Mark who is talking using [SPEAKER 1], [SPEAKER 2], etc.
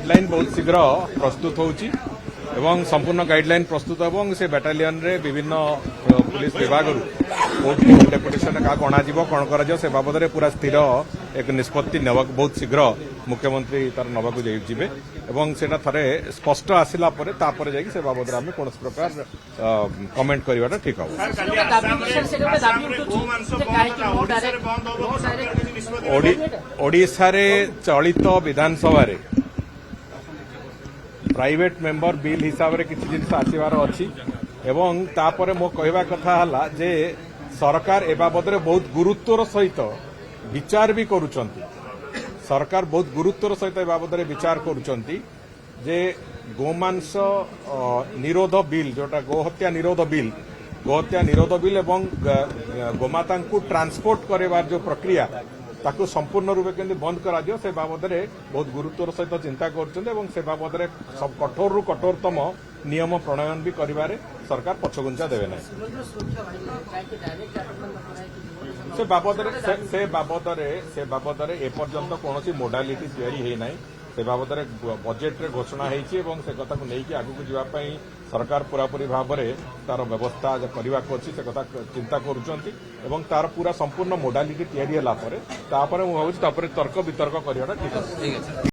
[SPEAKER 1] Guideline बहुत शीघ्र प्रस्तुत होउची एवं संपूर्ण गाइडलाइन प्रस्तुत एवं से बाटालियन रे विभिन्न पुलिस विभाग डेपुटेशन क्या अणाଯିव कौन कर से बाबद में पूरा स्थिर एक निष्पत्ति बहुत शीघ्र मुख्यमंत्री तार नवाक जाइए एवं सेटा थरे स्पष्ट आसिला परे तापर जाई से बाबद में कौन प्रकार कमेंट करवाटा ठीक हम ओडिशा रे चलित विधानसभा रे प्राइवेट मेंबर बिल हिसाब से किसी जिन आसबार अच्छी एवं तापर मो कहवा कथा हला जे सरकार ए बाबद में बहुत गुरुत्वर सहित विचार भी करुचंती सरकार बहुत गुरुत्वर सहित ए बाबद में विचार करुचंती जे गोमांस निरोध बिल जोटा गोहत्या निरोध बिल एवं गोमाता को ट्रांसपोर्ट करेबार जो प्रक्रिया ताकू संपूर्ण रूपे केंद्र बंद करा दियो से बाबद में बहुत गुरुत्वर सहित चिंता कर से बाबद में सब कठोर रु कठोरतम नियम प्रणयन भी करिबारे सरकार पछगुंचा देवे ना से बाबद रे एपर्यंत कौन मोडालिटी तैयारी है से बाबद बजेट रे घोषणा होती से कथा को लेकिन आगू जावाई सरकार पूरापूरी भाव में तार व्यवस्था करने से कथा चिंता करुँच तार पूरा संपूर्ण मोडालिटी तैयारी है मुझे तर्क वितर्क करवाटा ठीक है।